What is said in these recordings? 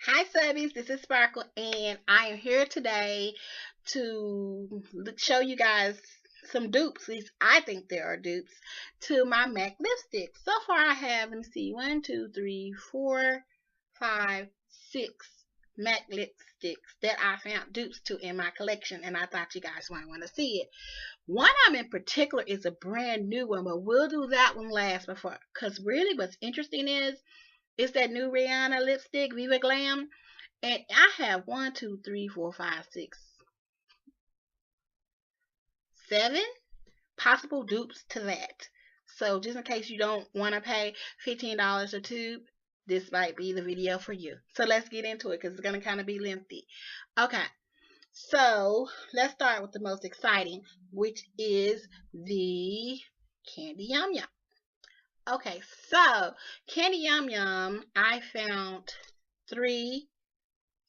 Hi subbies, this is Sparkle and I am here today to show you guys some dupes. At least I think there are dupes to my MAC lipstick. So far I have, let me see, 1, 2, 3, 4, 5, 6 MAC lipsticks that I found dupes to in my collection, and I thought you guys might want to see it. One of them in particular is a brand new one, but we'll do that one last before, because really what's interesting is it's that new Rihanna lipstick, Viva Glam. And I have 1, 2, 3, 4, 5, 6, 7 possible dupes to that. So just in case you don't want to pay $15 a tube, this might be the video for you. So let's get into it because it's going to kind of be lengthy. Okay, so let's start with the most exciting, which is the Candy Yum Yum. Okay, so Candy Yum Yum, I found 3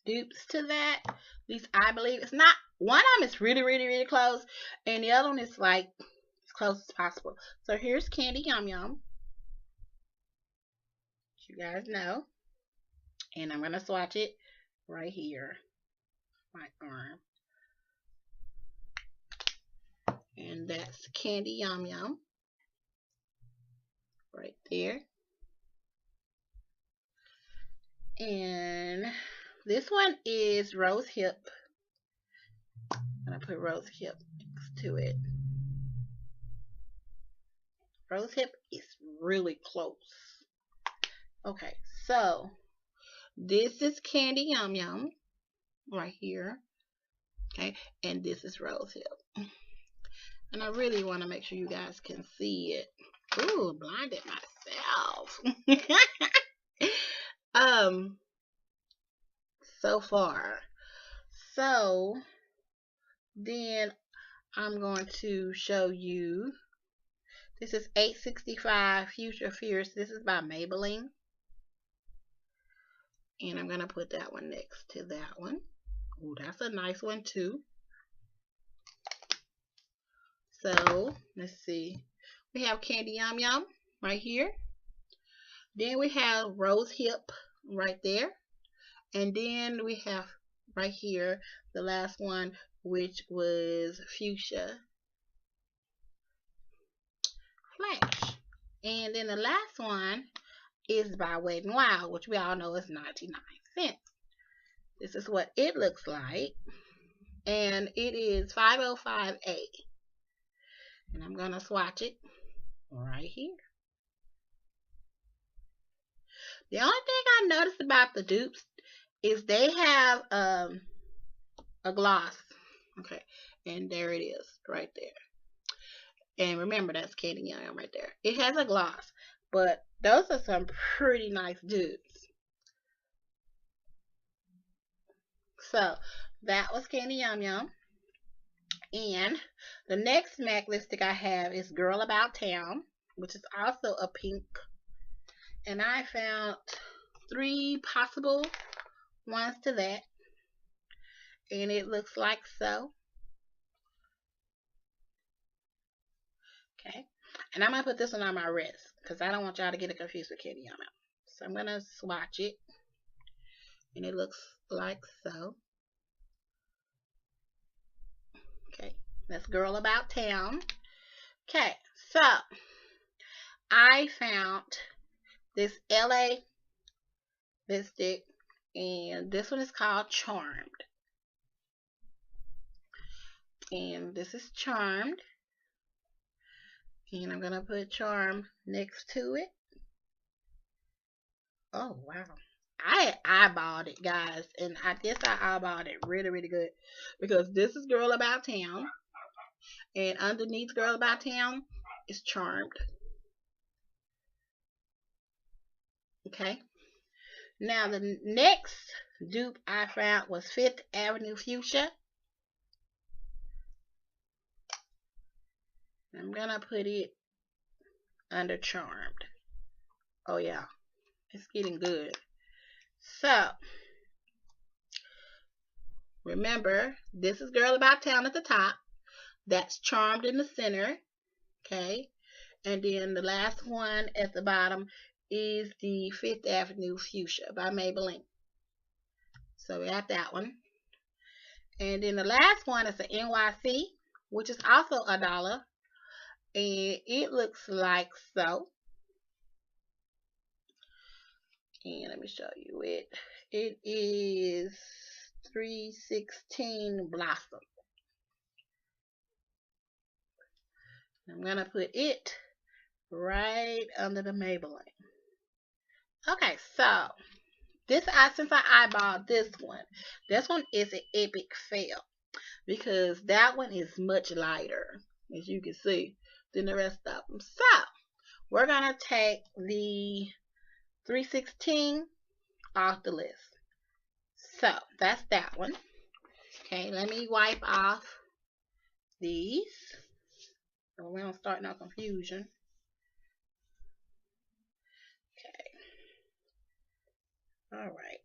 dupes to that. At least I believe. It's not, one of them is really close, and the other one is like as close as possible. So here's Candy Yum Yum, you guys know, and I'm gonna swatch it right here, my arm, and that's Candy Yum Yum right there. And this one is Rose Hip. I'm gonna put Rose Hip next to it. Rose Hip is really close. Okay, so this is Candy Yum Yum right here. Okay, and this is Rose Hip. And I really want to make sure you guys can see it. Ooh, blinded myself. So far. So then I'm going to show you. This is 865 Future Fierce. This is by Maybelline. And I'm going to put that one next to that one. Oh, that's a nice one too. So, let's see. We have Candy Yum Yum right here. Then we have Rose Hip right there. And then we have right here the last one, which was Fuchsia Flash. And then the last one is by Wet n Wild, which we all know is 99 cents. This is what it looks like. And it is 505A. And I'm going to swatch it right here. The only thing I noticed about the dupes is they have a gloss. Okay, and there it is right there. And remember, that's Candy Yum Yum right there. It has a gloss, but those are some pretty nice dupes. So that was Candy Yum Yum. And the next MAC lipstick I have is Girl About Town, which is also a pink. And I found 3 possible ones to that. And it looks like so. Okay. And I'm going to put this one on my wrist because I don't want y'all to get it confused with Candy Yum Yum. So I'm going to swatch it. And it looks like so. Okay. That's Girl About Town. Okay. So I found this LA lipstick, and this one is called Charmed. And this is Charmed. And I'm going to put Charm next to it. Oh, wow. I eyeballed it, guys. And I guess I eyeballed it really good. Because this is Girl About Town. And underneath Girl About Town is Charmed. Okay. Now, the next dupe I found was 5th Avenue Fuchsia. I'm going to put it under Charmed. Oh, yeah. It's getting good. So, remember, this is Girl About Town at the top. That's Charmed in the center. Okay. And then the last one at the bottom is the 5th Avenue Fuchsia by Maybelline. So we got that one. And then the last one is the NYC, which is also $1. And it looks like so. And let me show you it. It is 316 Blossom. I'm going to put it right under the Maybelline. Okay, so since I eyeballed this one is an epic fail because that one is much lighter, as you can see, than the rest of them. So we're going to take the 316 off the list. So that's that one. Okay, let me wipe off these so we don't start no confusion. Okay. All right.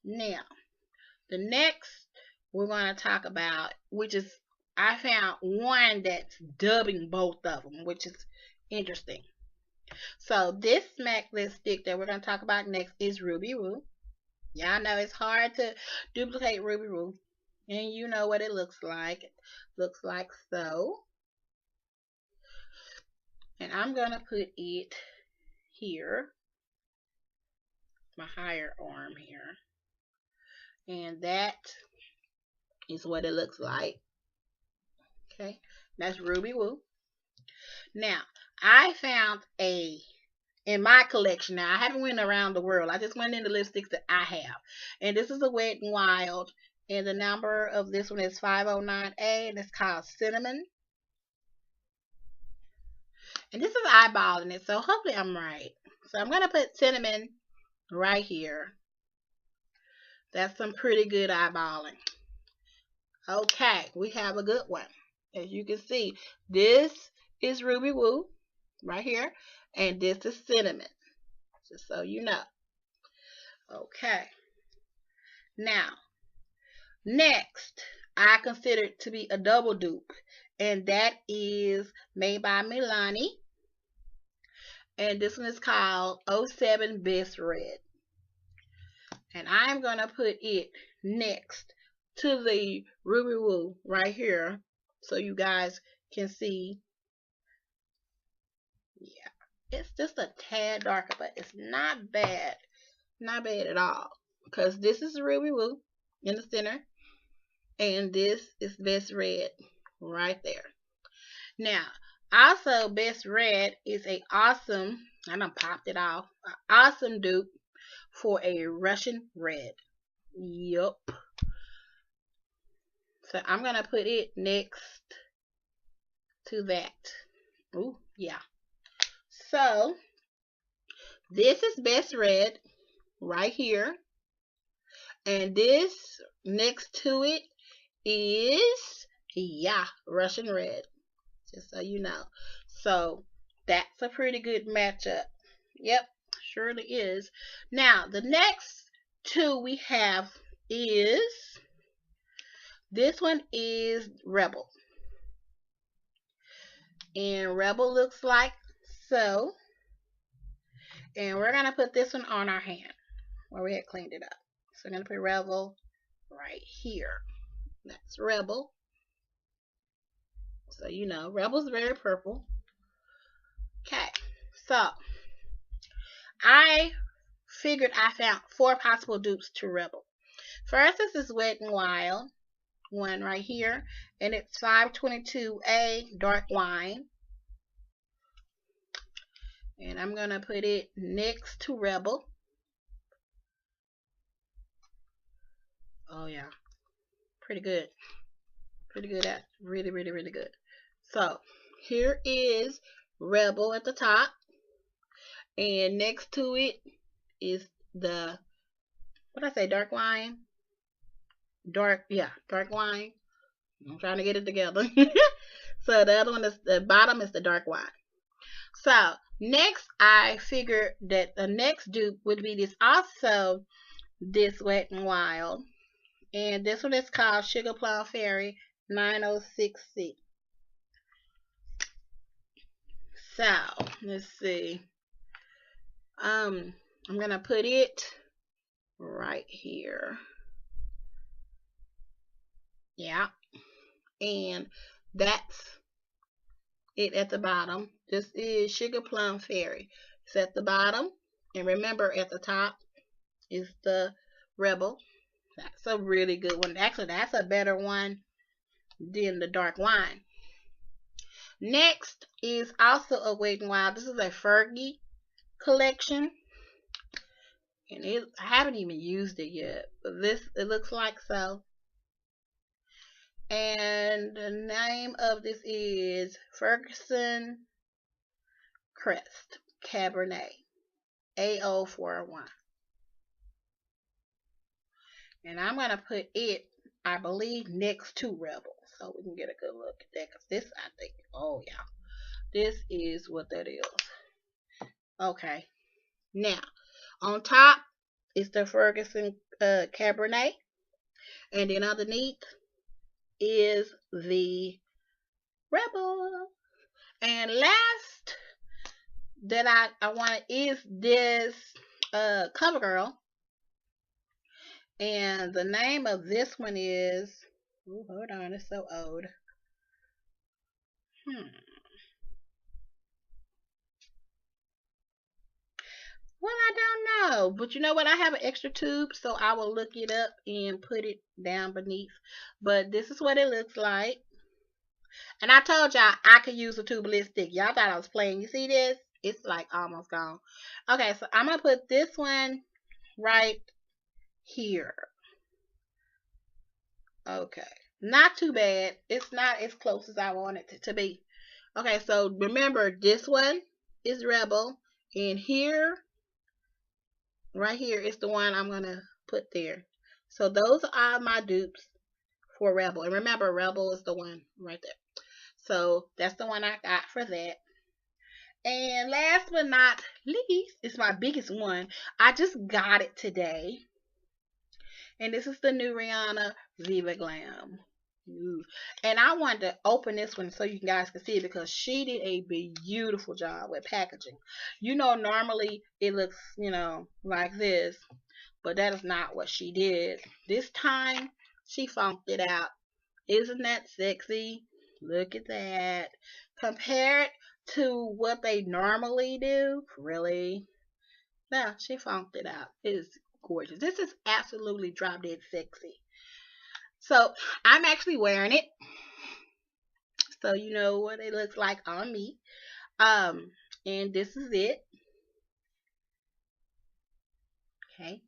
Now, the next we're going to talk about, which is, I found one that's dubbing both of them, which is interesting. So this MAC lipstick that we're going to talk about next is Ruby Woo. Y'all know it's hard to duplicate Ruby Woo. And you know what it looks like. It looks like so. And I'm going to put it here. My higher arm here. And that is what it looks like. Okay. That's Ruby Woo. Now, I found in my collection, now I haven't went around the world, I just went in the lipsticks that I have, and this is a Wet n Wild, and the number of this one is 509A, and it's called Cinnamon, and this is eyeballing it, so hopefully I'm right. So I'm going to put Cinnamon right here. That's some pretty good eyeballing. Okay, we have a good one. As you can see, this is Ruby Woo right here, and this is Cinnamon, just so you know. Okay, now next I consider it to be a double dupe, and that is made by Milani, and this one is called 07 Best Red, and I'm gonna put it next to the Ruby Woo right here so you guys can see. Yeah, it's just a tad darker, but it's not bad. Not bad at all. Because this is Ruby Woo in the center. And this is Best Red right there. Now, also Best Red is a awesome, I done popped it off, an awesome dupe for a Russian red. Yup. So I'm going to put it next to that. Ooh, yeah. So, this is Best Red right here. And this next to it is, yeah, Russian Red. Just so you know. So, that's a pretty good matchup. Yep, surely is. Now, the next two we have is, this one is Rebel. And Rebel looks like so. And we're going to put this one on our hand where we had cleaned it up. So I'm going to put Rebel right here. That's Rebel. So you know, Rebel's very purple. Okay, so I figured I found 4 possible dupes to Rebel. First, this is Wet n Wild one right here, and it's 522A Dark Wine. And I'm going to put it next to Rebel. Oh yeah, pretty good. Pretty good. That's really, really, really good. So here is Rebel at the top. And next to it is the, what did I say, Dark Wine? Dark Wine. I'm trying to get it together. So the other one is, the bottom is the Dark Wine. So next I figured that the next dupe would be this, also this Wet n Wild. And this one is called Sugar Plum Fairy 906C. So let's see. I'm gonna put it right here. Yeah. And that's it at the bottom. This is Sugar Plum Fairy. It's at the bottom. And remember, at the top is the Rebel. That's a really good one. Actually, that's a better one than the dark wine. Next is also a Wet n Wild. This is a Fergie collection. And I haven't even used it yet. But it looks like so. And the name of this is Ferguson Crest Cabernet A041. And I'm going to put it, I believe, next to Rebel. So we can get a good look at that. Because this, I think, oh yeah. This is what that is. Okay. Now, on top is the Ferguson Cabernet. And then underneath is the Rebel. And last that I want is this CoverGirl. And the name of this one is, ooh, hold on, it's so old. Well, I don't know. But you know what? I have an extra tube, so I will look it up and put it down beneath. But this is what it looks like. And I told y'all I could use a tube of lipstick. Y'all thought I was playing. You see this? It's like almost gone. Okay, so I'm going to put this one right here. Okay. Not too bad. It's not as close as I want it to be. Okay, so remember, this one is Rebel. And here, right here, is the one I'm going to put there. So those are my dupes for Rebel. And remember, Rebel is the one right there. So that's the one I got for that. And last but not least, it's my biggest one. I just got it today. And this is the new Rihanna Viva Glam. Ooh. And I wanted to open this one so you guys can see it because she did a beautiful job with packaging. You know, normally it looks, like this, but that is not what she did. This time, she funked it out. Isn't that sexy? Look at that. Compared to what they normally do, really? No, she funked it out. It is gorgeous. This is absolutely drop dead sexy. So I'm actually wearing it, so you know what it looks like on me. And this is it. Okay,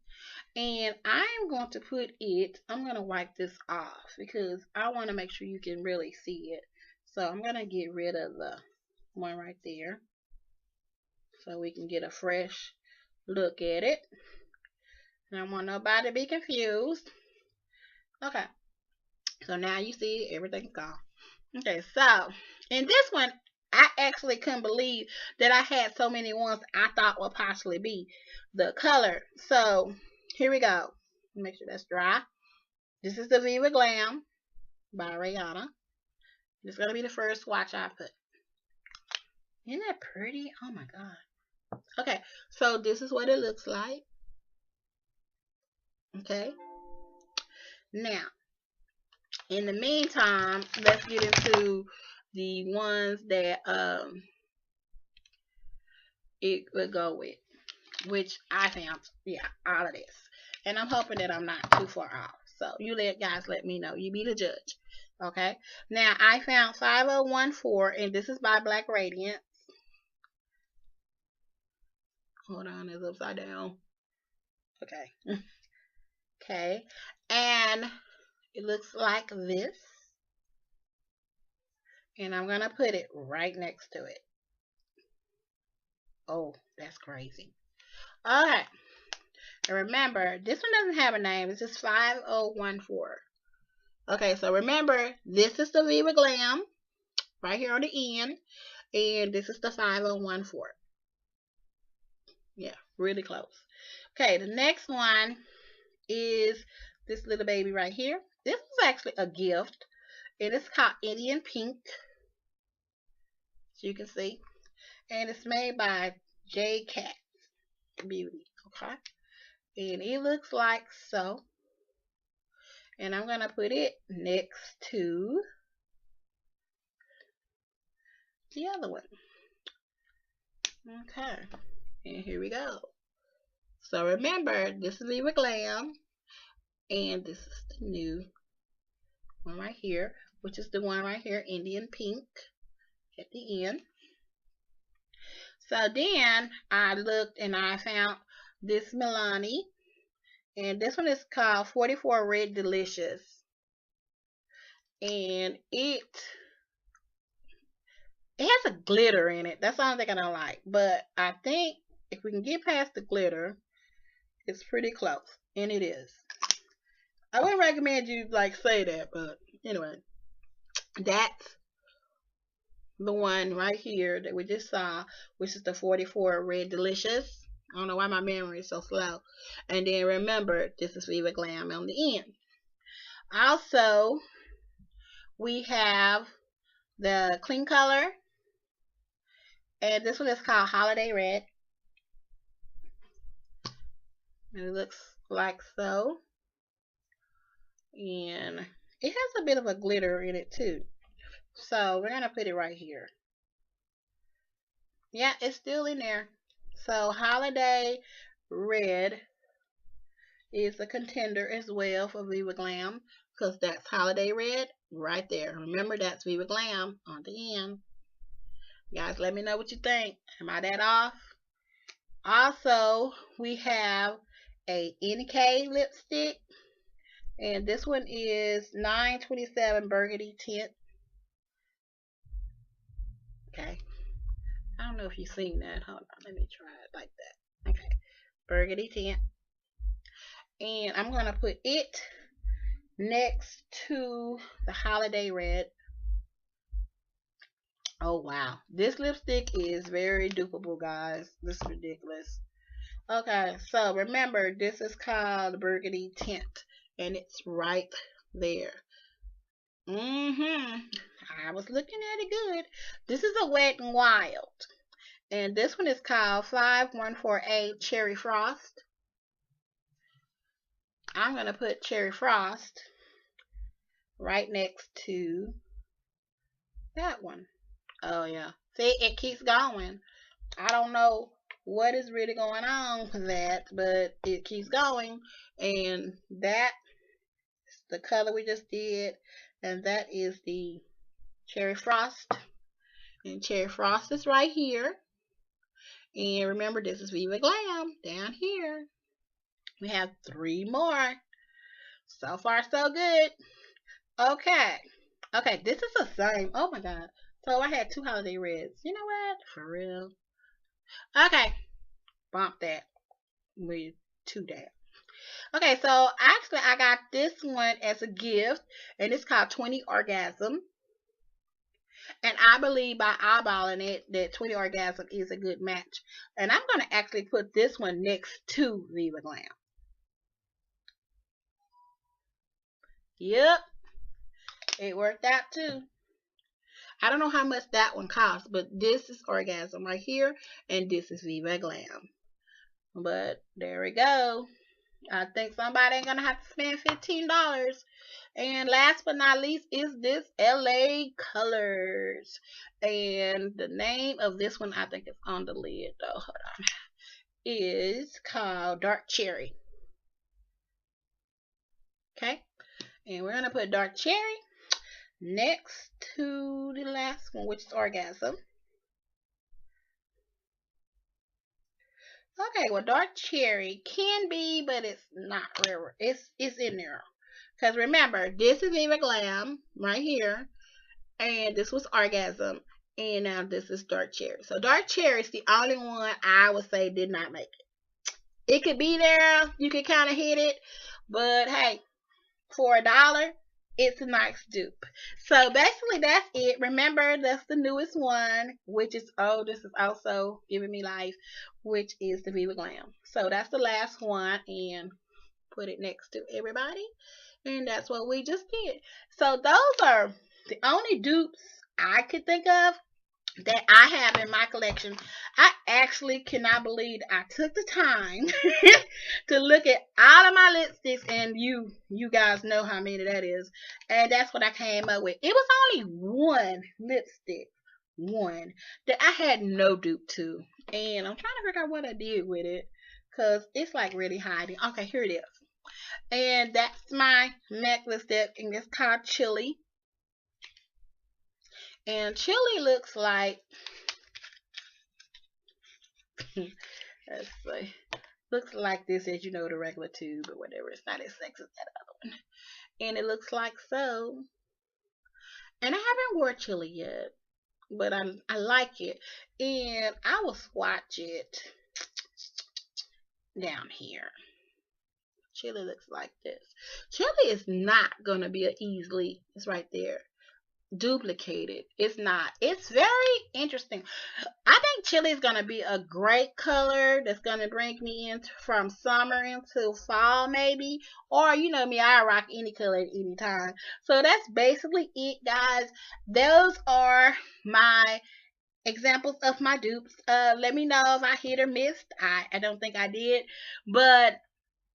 and I'm going to put it. I'm going to wipe this off because I want to make sure you can really see it. So I'm going to get rid of the one right there, so we can get a fresh look at it. I don't want nobody to be confused. Okay. So now you see everything's gone. Okay, so in this one, I actually couldn't believe that I had so many ones I thought would possibly be the color. So here we go. Make sure that's dry. This is the Viva Glam by Rihanna. This is going to be the first swatch I put. Isn't that pretty? Oh my God. Okay, so this is what it looks like. Okay. Now, in the meantime, let's get into the ones that it would go with, which I found, yeah, all of this. And I'm hoping that I'm not too far off. So you guys let me know. You be the judge. Okay. Now I found 5014, and this is by Black Radiance. Hold on, it's upside down. Okay. Okay. And it looks like this. And I'm going to put it right next to it. Oh, that's crazy. Alright. And remember, this one doesn't have a name. It's just 5014. Okay, so remember, this is the Viva Glam. Right here on the end. And this is the 5014. Yeah, really close. Okay, the next one is this little baby right here. This was actually a gift. And it's called Indian Pink. As you can see. And it's made by J Cat Beauty. Okay. And it looks like so. And I'm going to put it next to the other one. Okay. And here we go. So remember, this is Viva Glam. And this is the new one right here, which is the one right here, Indian Pink, at the end. So then I looked and I found this Milani. And this one is called 44 Red Delicious. And it has a glitter in it. That's the only thing I don't like. But I think if we can get past the glitter, it's pretty close. And it is. I wouldn't recommend you like say that, but anyway. That's the one right here that we just saw, which is the 44 Red Delicious. I don't know why my memory is so slow. And then remember, this is Viva Glam on the end. Also, we have the Clean Color. And this one is called Holiday Red. And it looks like so. And it has a bit of a glitter in it too. So we're going to put it right here. Yeah, it's still in there. So Holiday Red is a contender as well for Viva Glam, because that's Holiday Red right there. Remember, that's Viva Glam on the end. Guys, let me know what you think. Am I that off? Also, we have a NK lipstick. And this one is 927 Burgundy Tint. Okay. I don't know if you've seen that. Hold on. Let me try it like that. Okay. Burgundy Tint. And I'm going to put it next to the Holiday Red. Oh, wow. This lipstick is very dupeable, guys. This is ridiculous. Okay. So, remember, this is called Burgundy Tint. And it's right there. I was looking at it good. This is a Wet n Wild. And this one is called 5148 Cherry Frost. I'm going to put Cherry Frost right next to that one. Oh, yeah. See, it keeps going. I don't know what is really going on with that, but it keeps going. And that is the color we just did. And that is the Cherry Frost. And Cherry Frost is right here. And remember, this is Viva Glam down here. We have 3 more. So far, so good. Okay. Okay, this is the same. Oh, my God. So I had 2 Holiday Reds. You know what? For real. Okay. Bump that. With 2 down. Okay, so actually, I got this one as a gift. And it's called 20 Orgasm. And I believe by eyeballing it, that 20 Orgasm is a good match. And I'm going to actually put this one next to Viva Glam. Yep. It worked out too. I don't know how much that one costs, but this is Orgasm right here. And this is Viva Glam. But there we go. I think somebody ain't going to have to spend $15. And last but not least is this LA Colors. And the name of this one, I think it's on the lid though. Hold on. Is called Dark Cherry. Okay. And we're going to put Dark Cherry next to the last one, which is Orgasm. Okay, well, Dark Cherry can be, but it's not rare. It's in there. Because remember, this is Viva Glam right here. And this was Orgasm. And now this is Dark Cherry. So Dark Cherry is the only one I would say did not make it. It could be there. You could kind of hit it. But hey, for $1, it's a nice dupe. So basically that's it. Remember, that's the newest one, which is, oh, this is also Giving Me Life, which is the Viva Glam. So that's the last one, and put it next to everybody. And that's what we just did. So those are the only dupes I could think of that I have in my collection. I actually cannot believe I took the time to look at all of my lipsticks, and you guys know how many that is. And that's what I came up with. It was only one lipstick, one, that I had no dupe to. And I'm trying to figure out what I did with it, because it's like really hiding. Okay, here it is. And that's my MAC lipstick, and it's called Chili. And Chili looks like, let's see, looks like this, as you know, the regular tube or whatever. It's not as sexy as that other one. And it looks like so. And I haven't wore Chili yet, but I like it. And I will swatch it down here. Chili looks like this. Chili is not going to be easily, it's right there, duplicated. It's not. It's very interesting. I think Chili is going to be a great color that's going to bring me in from summer into fall, maybe. Or, you know me, I rock any color at any time. So that's basically it, guys. Those are my examples of my dupes. Let me know if I hit or missed. I don't think I did. But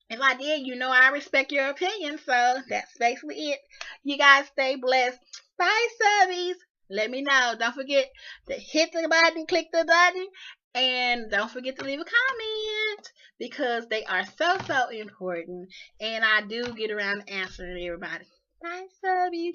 if I did, you know I respect your opinion. So that's basically it. You guys stay blessed. Bye, subbies. Let me know. Don't forget to hit the button, click the button, and don't forget to leave a comment, because they are so, so important. And I do get around to answering everybody. Bye, subbies.